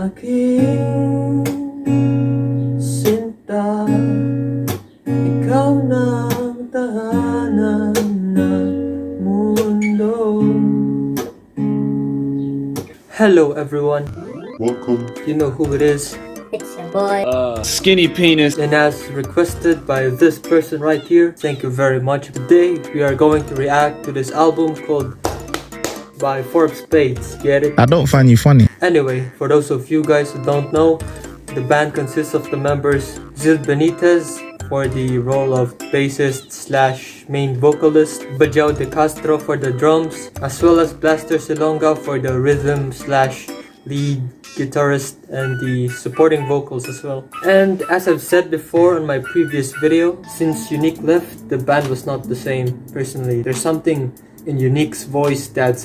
Aking sinta, ikaw na ang tahanan ng mundo. Hello everyone, Welcome. you know who it is. It's your boy. Skinny penis. And as requested by this person right here, thank you very much. Today we are going to react to this album called by IV of Spades. Get it? I don't find you funny. Anyway, for those of you guys who don't know, the band consists of the members Zil Benitez for the role of bassist slash main vocalist, Bajao de Castro for the drums, as well as Blaster Salonga for the rhythm slash lead guitarist and the supporting vocals as well. And as I've said before on my previous video, since Unique left, the band was not the same. Personally, there's something in Unique's voice that's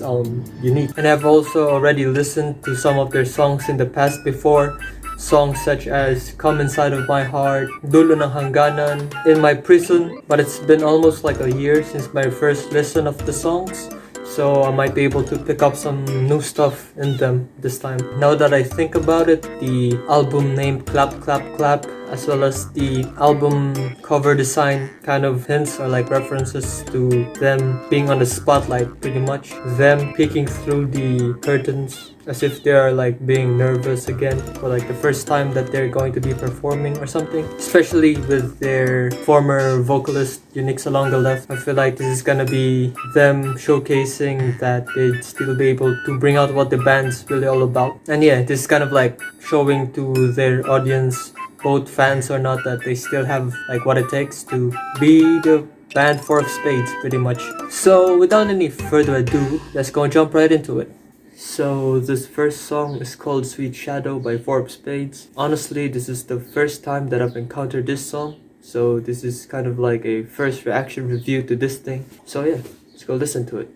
unique, and I've also already listened to some of their songs in the past before. Songs such as Come Inside of My Heart, Dulo Ng Hangganan, In My Prison, but it's been almost like a year since my first listen of the songs, so I might be able to pick up some new stuff in them this time. Now that I think about it, the album name ClapClapClap as well as the album cover design kind of hints or like references to them being on the spotlight, pretty much. Them peeking through the curtains as if they are like being nervous again for like the first time that they're going to be performing or something. Especially with their former vocalist Unique Salonga left, I feel like this is gonna be them showcasing that they'd still be able to bring out what the band's really all about. And yeah, this is kind of like showing to their audience, both fans or not, that they still have like what it takes to be the band IV of Spades, pretty much. So without any further ado, let's go and jump right into it. So this first song is called Sweet Shadow by IV of Spades. Honestly, this is the first time that I've encountered this song, so this is kind of like a first reaction review to this thing. So yeah, let's go listen to it.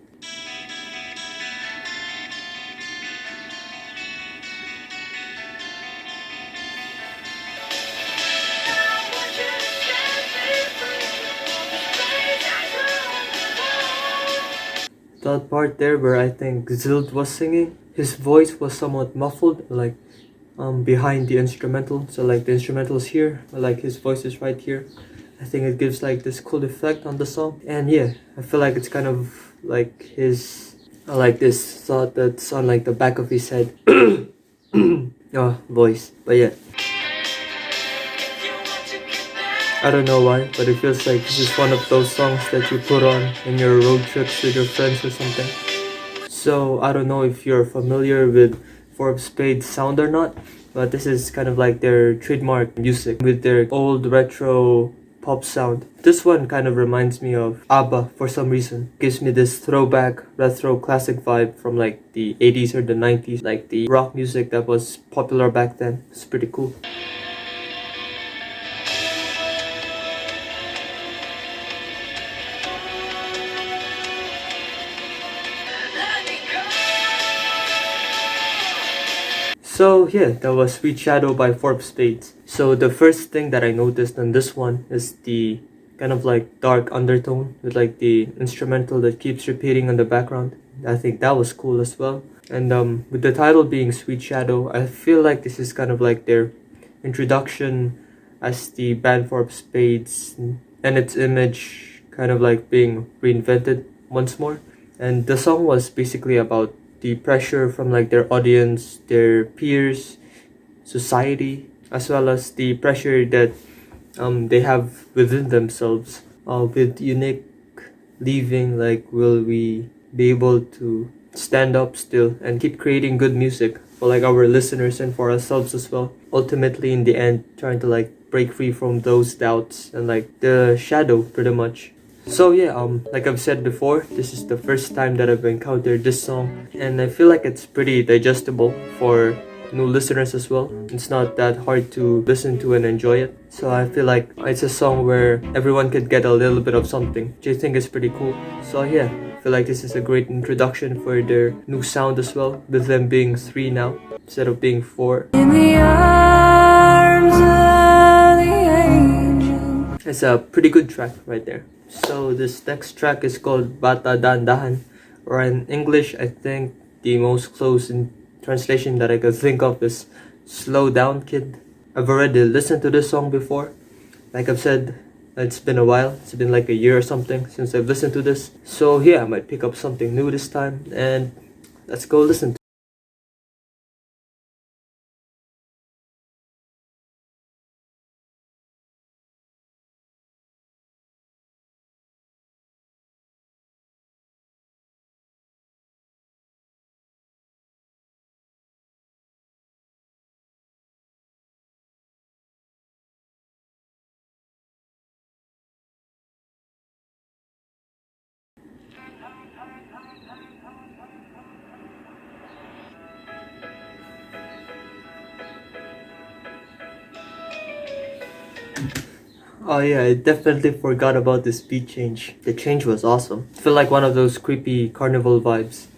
That part there where I think Zild was singing, his voice was somewhat muffled, like behind the instrumental. So like the instrumental is here, but like his voice is right here. I think it gives like this cool effect on the song. And yeah, I feel like it's kind of like his, like this thought that's on like the back of his head. Voice. But yeah, I don't know why, but it feels like this is one of those songs that you put on in your road trips with your friends or something. So I don't know if you're familiar with IV of Spades sound or not, but this is kind of like their trademark music with their old retro pop sound. This one kind of reminds me of ABBA for some reason. Gives me this throwback retro classic vibe from like the 80s or the 90s, like the rock music that was popular back then. It's pretty cool. So yeah, that was Sweet Shadow by IV of Spades. So the first thing that I noticed on this one is the kind of like dark undertone with like the instrumental that keeps repeating in the background. I think that was cool as well. And with the title being Sweet Shadow, I feel like this is kind of like their introduction as the band IV of Spades and its image kind of like being reinvented once more. And the song was basically about the pressure from like their audience, their peers, society, as well as the pressure that they have within themselves. With Unique leaving, like, will we be able to stand up still and keep creating good music for like our listeners and for ourselves as well? Ultimately, in the end, trying to like break free from those doubts and like the shadow, pretty much. So yeah, like I've said before, this is the first time that I've encountered this song, and I feel like it's pretty digestible for new listeners as well. It's not that hard to listen to and enjoy it. So I feel like it's a song where everyone could get a little bit of something, which I think is pretty cool. So yeah, I feel like this is a great introduction for their new sound as well, with them being 3 now instead of being 4. In the arms of the angel. It's a pretty good track right there. So this next track is called Bata, Dahan-Dahan, or in English, I think the most close in translation that I could think of is Slow Down Kid. I've already listened to this song before. Like I've said, it's been a while. It's been like a year or something since I've listened to this. So yeah, I might pick up something new this time, and let's go listen to it. Oh yeah, I definitely forgot about this beat change. The change was awesome. I feel like one of those creepy carnival vibes.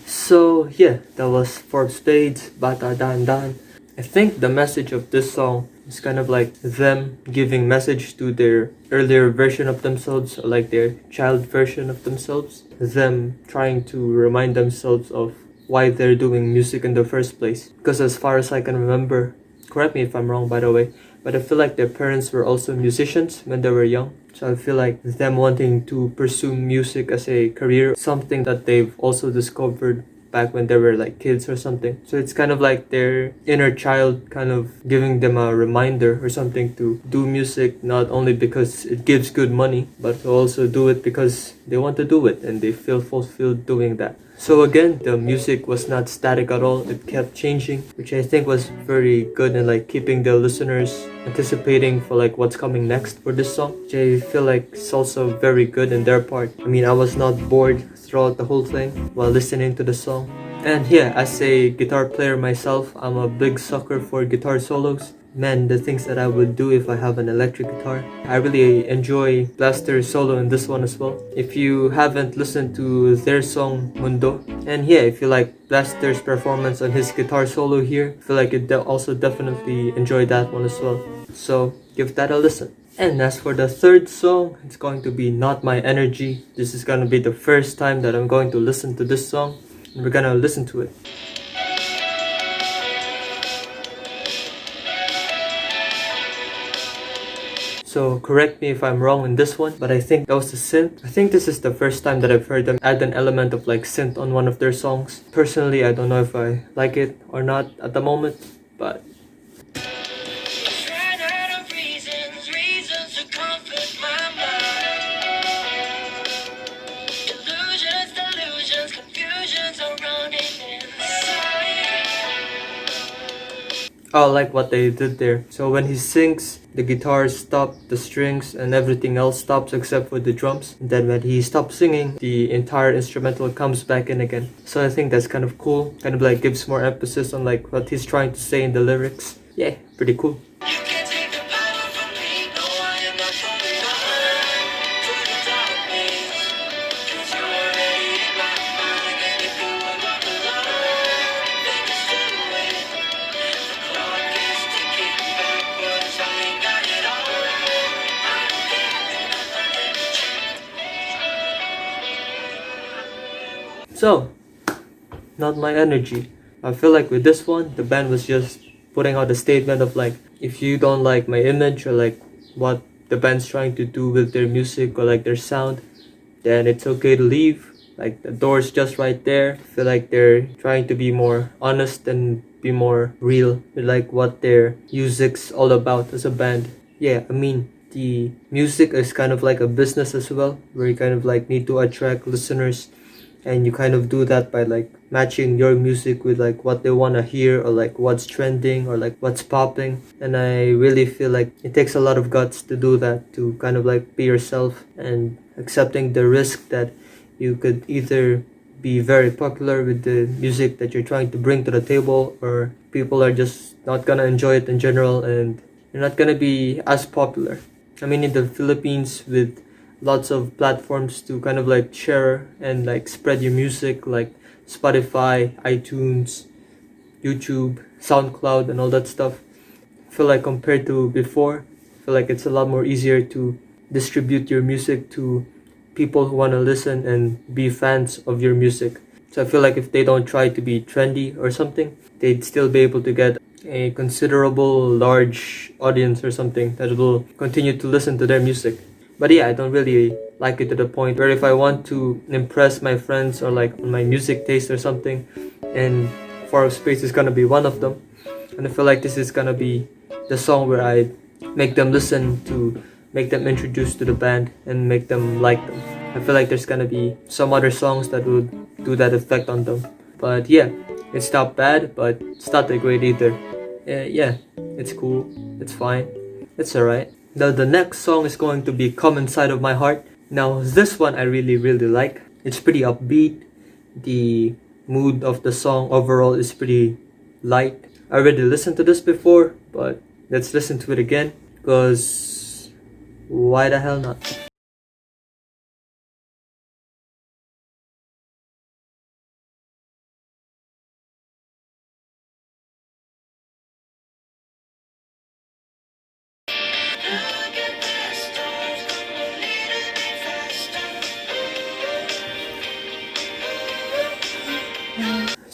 So yeah, that was IV of Spades, Bata, Dahan-Dahan. I think the message of this song is kind of like them giving message to their earlier version of themselves, or like their child version of themselves. Them trying to remind themselves of why they're doing music in the first place. Because as far as I can remember, correct me if I'm wrong by the way, but I feel like their parents were also musicians when they were young. So I feel like them wanting to pursue music as a career, something that they've also discovered back when they were like kids or something. So it's kind of like their inner child kind of giving them a reminder or something to do music, not only because it gives good money, but to also do it because they want to do it and they feel fulfilled doing that. So again, the music was not static at all. It kept changing, which I think was very good in like keeping the listeners anticipating for like what's coming next for this song, which I feel like is also very good in their part. I mean, I was not bored throughout the whole thing while listening to the song. And yeah, as a guitar player myself, I'm a big sucker for guitar solos. Man, the things that I would do if I have an electric guitar. I really enjoy Blaster's solo in this one as well. If you haven't listened to their song Mundo, and yeah, if you like Blaster's performance on his guitar solo here, I feel like you'd also definitely enjoy that one as well. So give that a listen. And as for the third song, it's going to be Not My Energy. This is going to be the first time that I'm going to listen to this song, and we're gonna listen to it. So correct me if I'm wrong in this one, but I think that was the synth. I think this is the first time that I've heard them add an element of like synth on one of their songs. Personally, I don't know if I like it or not at the moment, but I like what they did there. So when he sings, the guitars stop, the strings and everything else stops except for the drums. And then when he stops singing, the entire instrumental comes back in again. So I think that's kind of cool. Kind of like gives more emphasis on like what he's trying to say in the lyrics. Yeah, pretty cool. So, Not My Energy. I feel like with this one, the band was just putting out a statement of like, if you don't like my image or like what the band's trying to do with their music or like their sound, then it's okay to leave. Like the door's just right there. I feel like they're trying to be more honest and be more real with like what their music's all about as a band. Yeah, I mean, the music is kind of like a business as well, where you kind of like need to attract listeners, and you kind of do that by like matching your music with like what they want to hear or like what's trending or like what's popping. And I really feel like it takes a lot of guts to do that, to kind of like be yourself and accepting the risk that you could either be very popular with the music that you're trying to bring to the table, or people are just not gonna enjoy it in general and you're not gonna be as popular. I mean, in the Philippines, with lots of platforms to kind of like share and like spread your music, like Spotify, iTunes, YouTube, SoundCloud, and all that stuff. I feel like compared to before, I feel like it's a lot more easier to distribute your music to people who want to listen and be fans of your music. So I feel like if they don't try to be trendy or something, they'd still be able to get a considerable large audience or something that will continue to listen to their music. But yeah, I don't really like it to the point where if I want to impress my friends or like on my music taste or something, and IV of Spades is gonna be one of them. And I feel like this is gonna be the song where I make them listen to, make them introduced to the band and make them like them. I feel like there's gonna be some other songs that would do that effect on them. But yeah, it's not bad, but it's not that great either. Yeah, it's cool, it's fine, it's alright. Now the next song is going to be Come Inside of My Heart. Now this one I really like. It's pretty upbeat. The mood of the song overall is pretty light. I already listened to this before, but let's listen to it again, because why the hell not?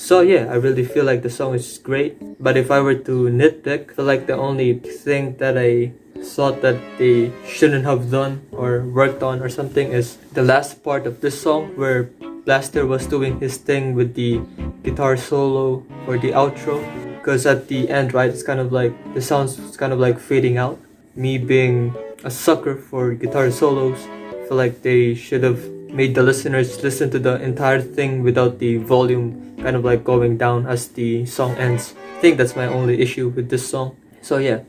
So yeah, I really feel like the song is great. But if I were to nitpick, I feel like the only thing that I thought that they shouldn't have done or worked on or something is the last part of this song where Blaster was doing his thing with the guitar solo or the outro. Because at the end, right, it's kind of like, the sound's kind of like fading out. Me being a sucker for guitar solos, I feel like they should have made the listeners listen to the entire thing without the volume kind of like going down as the song ends. I think that's my only issue with this song. So yeah,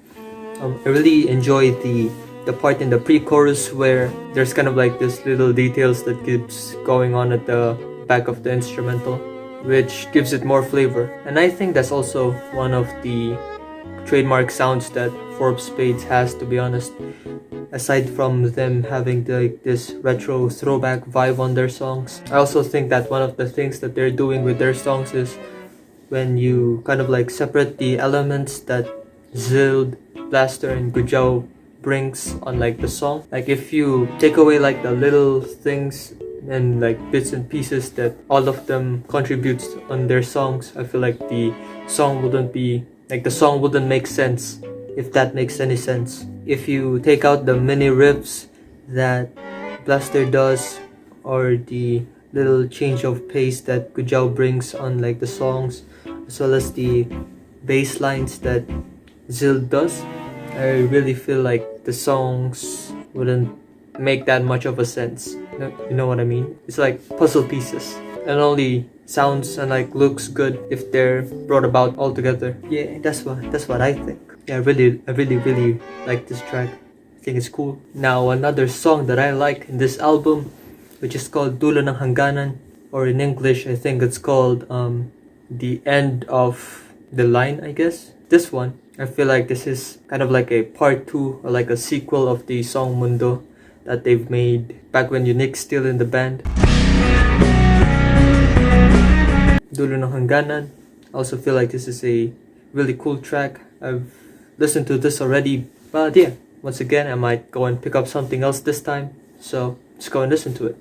I really enjoy the part in the pre-chorus where there's kind of like this little details that keeps going on at the back of the instrumental, which gives it more flavor. And I think that's also one of the trademark sounds that IV of Spades has, to be honest. Aside from them having this retro throwback vibe on their songs, I also think that one of the things that they're doing with their songs is when you kind of like separate the elements that Zild, Blaster, and Gujao brings on like the song. Like if you take away like the little things and like bits and pieces that all of them contributes on their songs, I feel like the song wouldn't make sense, if that makes any sense. If you take out the mini riffs that Blaster does, or the little change of pace that Gujao brings on like the songs, as well as the bass lines that Zild does, I really feel like the songs wouldn't make that much of a sense. You know what I mean? It's like puzzle pieces. It only sounds and like looks good if they're brought about all together. Yeah, that's what I think. Yeah, I really like this track. I think it's cool. Now another song that I like in this album, which is called Dulo Ng Hangganan, or in English I think it's called The End of the Line, I guess. This one, I feel like this is kind of like a part 2 or like a sequel of the song Mundo that they've made back when Unique's still in the band. Dulo Ng Hangganan. I also feel like this is a really cool track. I've listened to this already, but yeah, once again I might go and pick up something else this time, so let's go and listen to it.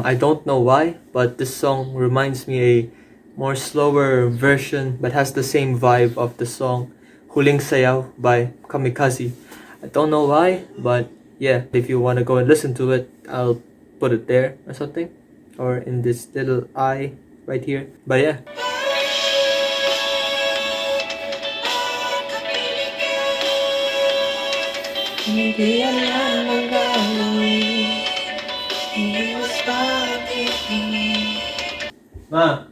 I don't know why, but this song reminds me a more slower version but has the same vibe of the song Huling Sayaw by Kamikaze. I don't know why, but yeah, if you want to go and listen to it, I'll put it there or something, or in this little eye right here. But yeah. Ma,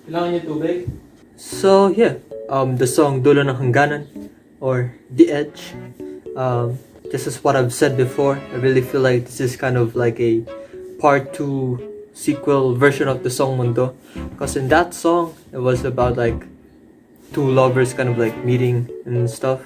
kailangan niyo tubig? So yeah, the song Dulo Ng Hangganan, or The Edge, Just as what I've said before, I really feel like this is kind of like a part 2 sequel version of the song Mundo. Because in that song, it was about like two lovers kind of like meeting and stuff.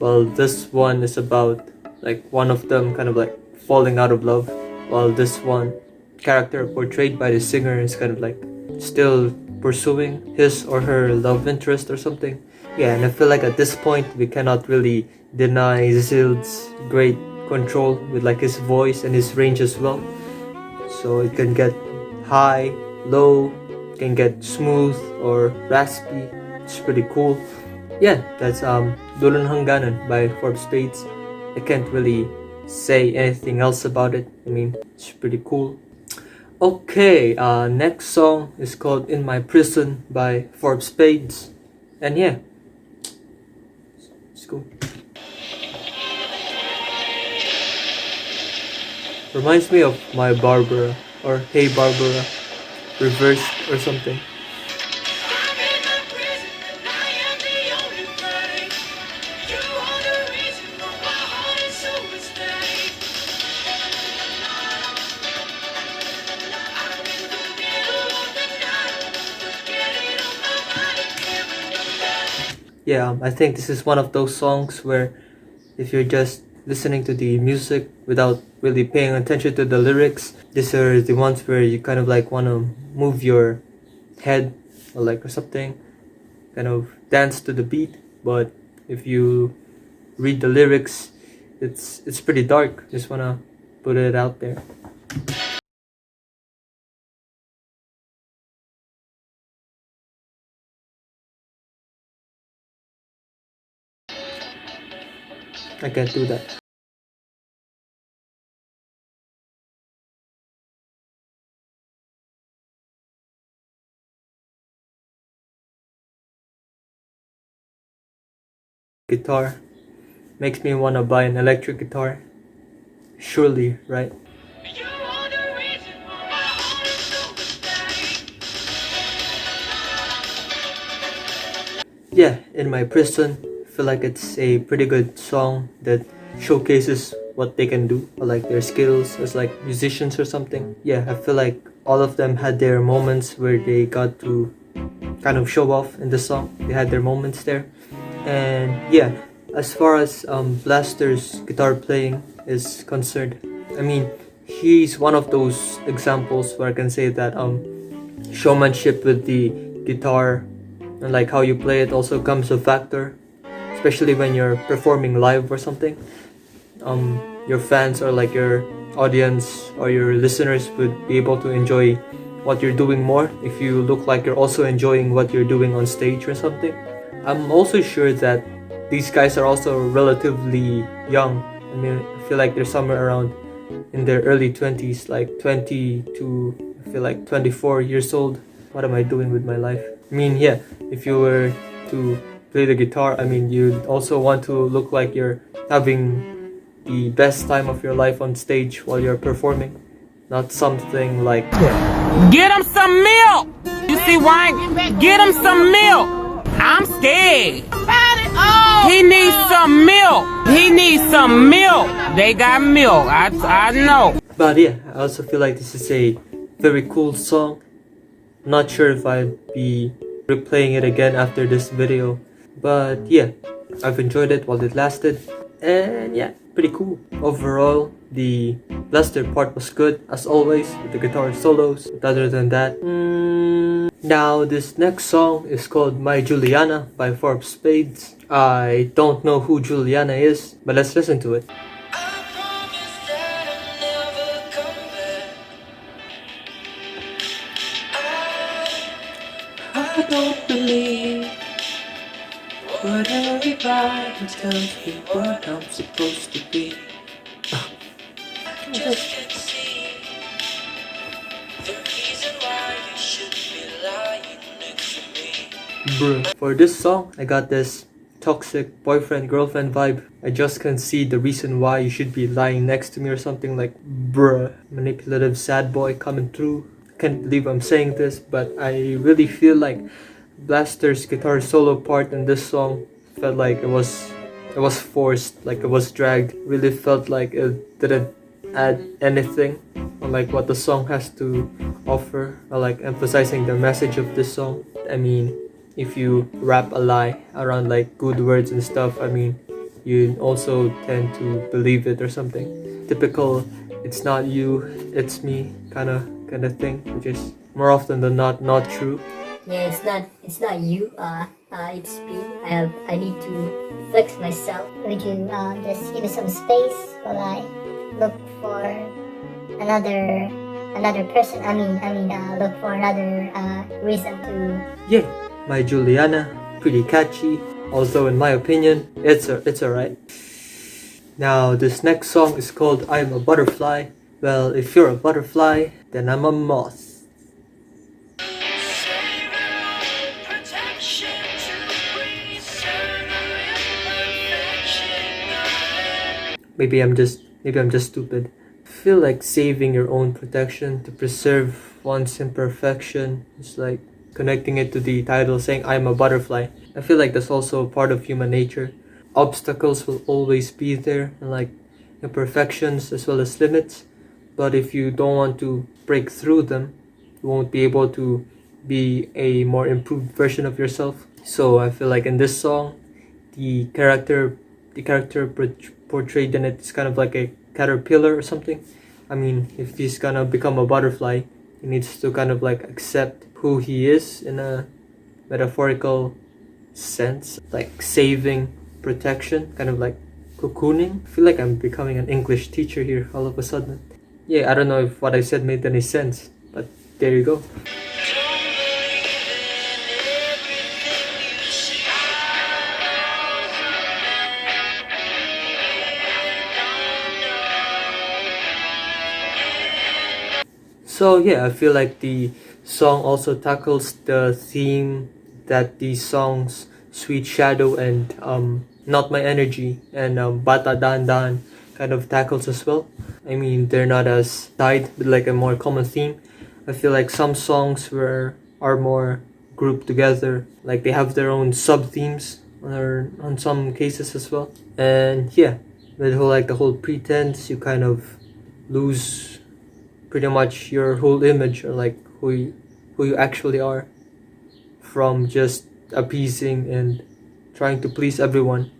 Well, this one is about like one of them kind of like falling out of love. While this one character portrayed by the singer is kind of like still pursuing his or her love interest or something. Yeah, and I feel like at this point we cannot really deny Zild's great control with like his voice and his range as well. So it can get high, low, can get smooth or raspy. It's pretty cool. Yeah, that's Dulo Ng Hangganan by IV of Spades. I can't really say anything else about it. I mean, it's pretty cool. Okay, next song is called In My Prison by IV of Spades. And yeah, it's cool. Reminds me of My Barbara or Hey Barbara reversed or something. Yeah, I think this is one of those songs where if you're just listening to the music without really paying attention to the lyrics, these are the ones where you kind of like want to move your head or something, kind of dance to the beat. But if you read the lyrics, it's pretty dark. Just wanna put it out there. I can't do that. Guitar makes me wanna buy an electric guitar. Surely, right? Yeah, In My Prison, I feel like it's a pretty good song that showcases what they can do or like their skills as like musicians or something. Yeah, I feel like all of them had their moments where they got to kind of show off in the song. They had their moments there. And yeah, as far as Blaster's guitar playing is concerned, I mean, he's one of those examples where I can say that showmanship with the guitar and like how you play it also comes a factor, especially when you're performing live or something. Your fans or like your audience or your listeners would be able to enjoy what you're doing more if you look like you're also enjoying what you're doing on stage or something. I'm also sure that these guys are also relatively young. I mean, I feel like they're somewhere around in their early 20s, like 20 to I feel like 24 years old. What am I doing with my life? I mean, yeah, if you were to play the guitar, I mean, you'd also want to look like you're having the best time of your life on stage while you're performing. Not something like, get him some milk! You see why? Get him some milk! I'm scared. He needs some milk. He needs some milk. They got milk. I know. But yeah, I also feel like this is a very cool song. Not sure if I'd be replaying it again after this video. But yeah, I've enjoyed it while it lasted. And yeah, pretty cool. Overall, the Blaster part was good as always with the guitar solos. But other than that, now this next song is called My Juliana by IV of Spades. I don't know who Juliana is, but let's listen to it. I don't believe what everybody tells me what I'm supposed to be. Just can't see the reason why you should be lying next to me. Bruh. For this song, I got this toxic boyfriend-girlfriend vibe. I just can't see the reason why you should be lying next to me or something like, bruh. Manipulative sad boy coming through. Can't believe I'm saying this, but I really feel like Blaster's guitar solo part in this song felt like it was it was forced, like it was dragged. Really felt like it didn't add anything on like what the song has to offer, or like emphasizing the message of this song. I mean, if you wrap a lie around like good words and stuff, I mean, you also tend to believe it or something. Typical, it's not you, it's me kind of thing, which is more often than not true. Yeah, it's not you. It's me. I need to fix myself. Would you just give me some space while I look for another person? Look for another reason to. Yeah, my Juliana, pretty catchy. Although in my opinion, it's alright. Now this next song is called I'm a Butterfly. Well, if you're a butterfly, then I'm a moth. Maybe I'm just stupid. I feel like saving your own protection to preserve one's imperfection is like connecting it to the title saying I'm a butterfly. I feel like that's also part of human nature. Obstacles will always be there, and like imperfections as well as limits. But if you don't want to break through them, you won't be able to be a more improved version of yourself. So I feel like in this song, the character portrayed in it is kind of like a caterpillar or something. I mean, if he's gonna become a butterfly, he needs to kind of like accept who he is in a metaphorical sense, like saving, protection, kind of like cocooning. I feel like I'm becoming an English teacher here all of a sudden. Yeah, I don't know if what I said made any sense, but there you go. So yeah, I feel like the song also tackles the theme that these songs Sweet Shadow and Not My Energy and Bata, Dahan-Dahan kind of tackles as well. I mean, they're not as tied, but like a more common theme. I feel like some songs are more grouped together, like they have their own sub-themes or on some cases as well. And yeah, with the whole pretense, you kind of lose pretty much your whole image, or like who you actually are, from just appeasing and trying to please everyone.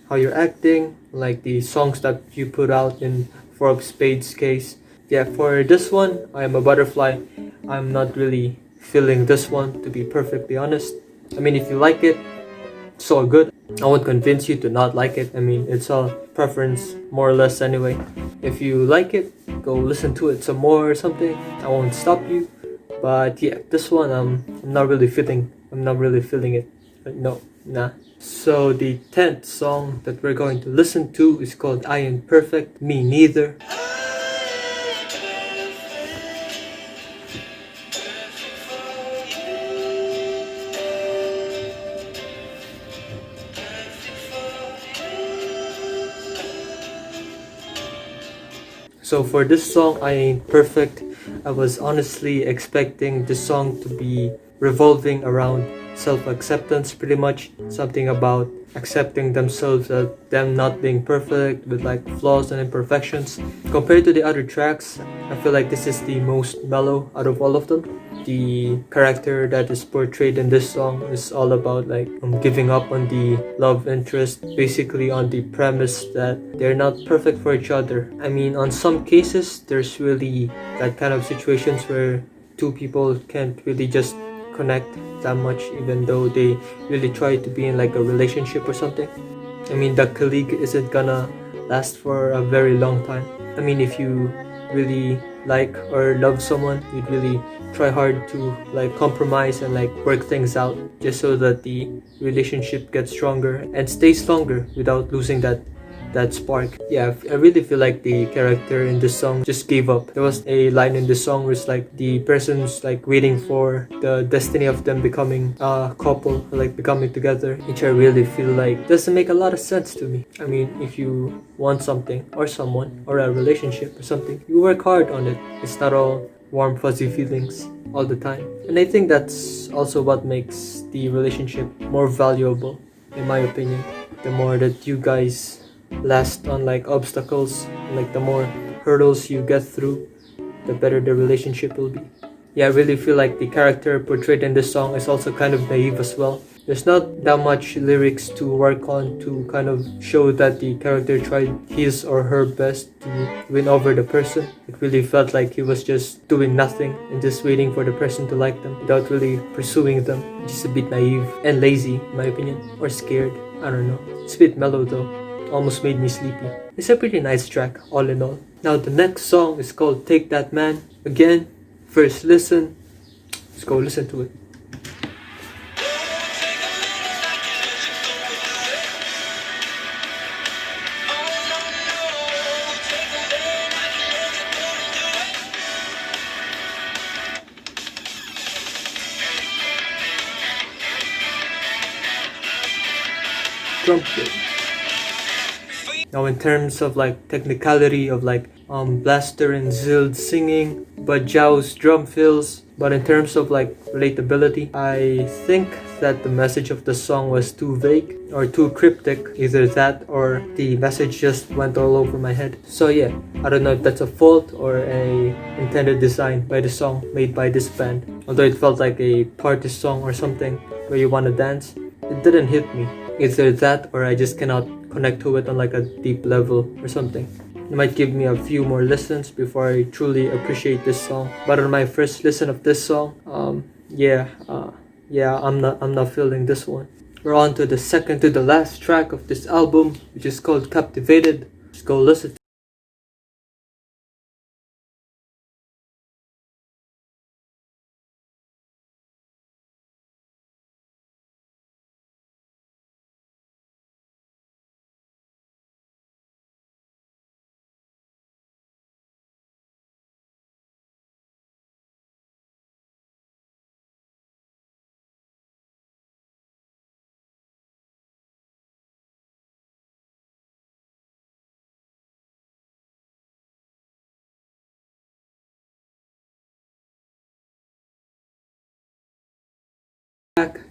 How you're acting, like the songs that you put out in IV of Spades case. Yeah, for this one, I'm a butterfly. I'm not really feeling this one, to be perfectly honest. I mean, if you like it, it's all good. I won't convince you to not like it. I mean, it's all preference, more or less anyway. If you like it, go listen to it some more or something. I won't stop you. But yeah, this one I'm not really feeling it. No, nah. So the 10th song that we're going to listen to is called I Ain't Perfect, Me Neither. So for this song, I Ain't Perfect, I was honestly expecting this song to be revolving around self-acceptance, pretty much. Something about accepting themselves as them not being perfect, with like flaws and imperfections. Compared to the other tracks, I feel like this is the most mellow out of all of them. The character that is portrayed in this song is all about like giving up on the love interest, basically on the premise that they're not perfect for each other. I mean, on some cases, there's really that kind of situations where two people can't really just connect that much, even though they really try to be in like a relationship or something. I mean, the colleague isn't gonna last for a very long time. I mean, if you really like or love someone, you'd really try hard to like compromise and like work things out, just so that the relationship gets stronger and stays longer without losing that spark. Yeah, I really feel like the character in this song just gave up. There was a line in this song where it's like the person's like waiting for the destiny of them becoming a couple, or like becoming together, which I really feel like doesn't make a lot of sense to me. I mean, if you want something or someone or a relationship or something, you work hard on it. It's not all warm fuzzy feelings all the time. And I think that's also what makes the relationship more valuable, in my opinion. The more that you guys last on like obstacles, like the more hurdles you get through, the better the relationship will be. Yeah, I really feel like the character portrayed in this song is also kind of naive as well. There's not that much lyrics to work on to kind of show that the character tried his or her best to win over the person. It really felt like he was just doing nothing and just waiting for the person to like them without really pursuing them. Just a bit naive and lazy, in my opinion. Or scared. I don't know. It's a bit mellow though. Almost made me sleepy. It's a pretty nice track, all in all. Now the next song is called Take That Man. Again, first listen. Let's go listen to it. Trumpet. Now in terms of like technicality of like Blaster and Zild singing, but Zhao's drum fills, but in terms of like relatability, I think that the message of the song was too vague or too cryptic. Either that or the message just went all over my head. So yeah, I don't know if that's a fault or a intended design by the song made by this band. Although it felt like a party song or something where you wanna dance, it didn't hit me. Either that or I just cannot connect to it on like a deep level or something. It might give me a few more listens before I truly appreciate this song. But on my first listen of this song, I'm not feeling this one. We're on to the second to the last track of this album, which is called Captivated. Let's go listen.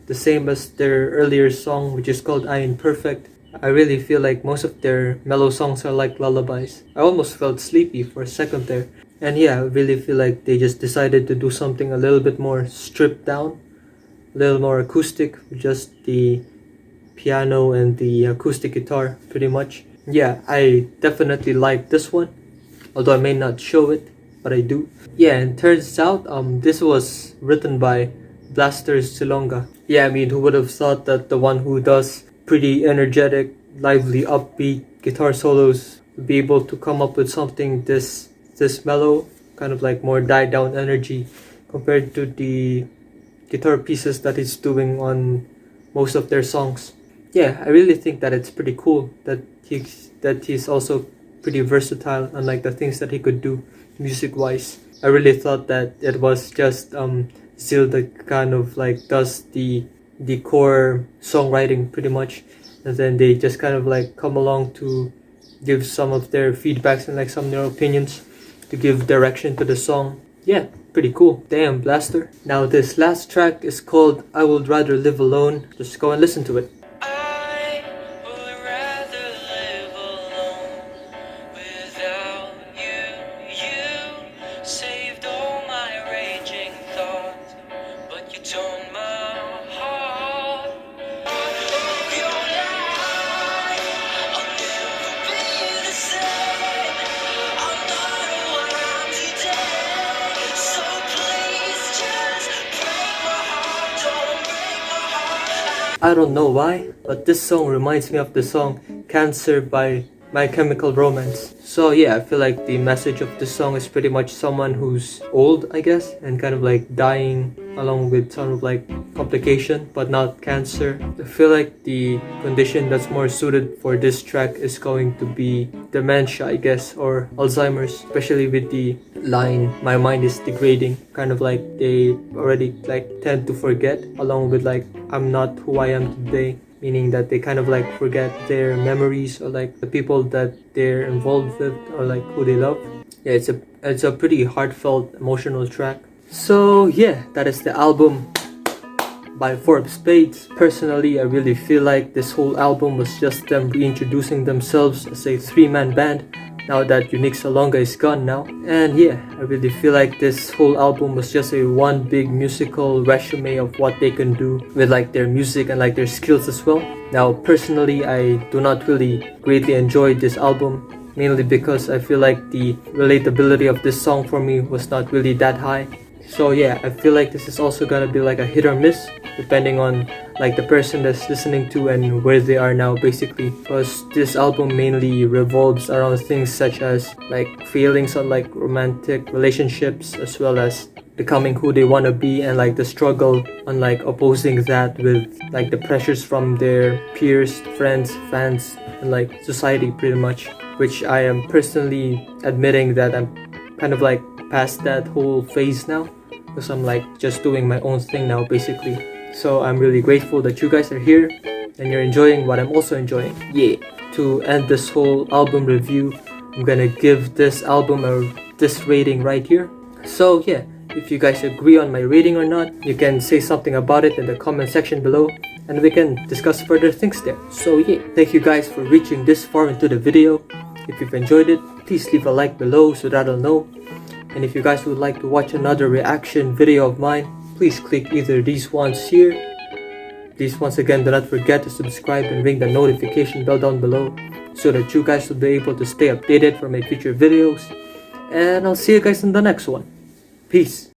The same as their earlier song, which is called I Ain't Perfect. I really feel like most of their mellow songs are like lullabies. I almost felt sleepy for a second there. And yeah, I really feel like they just decided to do something a little bit more stripped down, a little more acoustic, with just the piano and the acoustic guitar pretty much. Yeah, I definitely like this one, although I may not show it, but I do. Yeah, and turns out this was written by Blaster Salonga. Yeah, I mean, who would have thought that the one who does pretty energetic, lively, upbeat guitar solos would be able to come up with something this mellow, kind of like more died down energy compared to the guitar pieces that he's doing on most of their songs. Yeah, I really think that it's pretty cool that he's also pretty versatile, unlike the things that he could do music wise. I really thought that it was just Zild that kind of like does the core songwriting pretty much, and then they just kind of like come along to give some of their feedbacks and like some of their opinions to give direction to the song. Yeah, pretty cool. Damn, Blaster. Now this last track is called I Would Rather Live Alone. Just go and listen to it. I would rather live alone without you. You saved all my raging thoughts, but you turned my heart. Of your life, I'll never be the same. I'm not who I am today, so please just break my heart. Don't break my heart. I don't know why, but this song reminds me of the song Cancer by My Chemical Romance. So yeah, I feel like the message of this song is pretty much someone who's old, I guess, and kind of like dying along with sort of like complication, but not cancer. I feel like the condition that's more suited for this track is going to be dementia, I guess, or Alzheimer's, especially with the line, my mind is degrading. Kind of like they already like tend to forget, along with like, I'm not who I am today. Meaning that they kind of like forget their memories or like the people that they're involved with or like who they love. Yeah, it's a pretty heartfelt, emotional track. So yeah, that is the album. by IV of Spades. Personally, I really feel like this whole album was just them reintroducing themselves as a three-man band now that Unique Salonga is gone now. And yeah, I really feel like this whole album was just a one big musical resume of what they can do with like their music and like their skills as well. Now personally, I do not really greatly enjoy this album, mainly because I feel like the relatability of this song for me was not really that high. So yeah, I feel like this is also gonna be like a hit or miss depending on like the person that's listening to and where they are now basically, because this album mainly revolves around things such as like feelings on like romantic relationships, as well as becoming who they want to be, and like the struggle on like opposing that with like the pressures from their peers, friends, fans, and like society pretty much, which I am personally admitting that I'm kind of like past that whole phase now, because I'm like just doing my own thing now basically. So I'm really grateful that you guys are here and you're enjoying what I'm also enjoying. Yeah. To end this whole album review, I'm gonna give this album this rating right here. So yeah, if you guys agree on my rating or not, you can say something about it in the comment section below and we can discuss further things there. So yeah, thank you guys for reaching this far into the video. If you've enjoyed it, please leave a like below so that I'll know. And if you guys would like to watch another reaction video of mine, please click either these ones here. Please once again do not forget to subscribe and ring the notification bell down below so that you guys will be able to stay updated for my future videos. And I'll see you guys in the next one. Peace.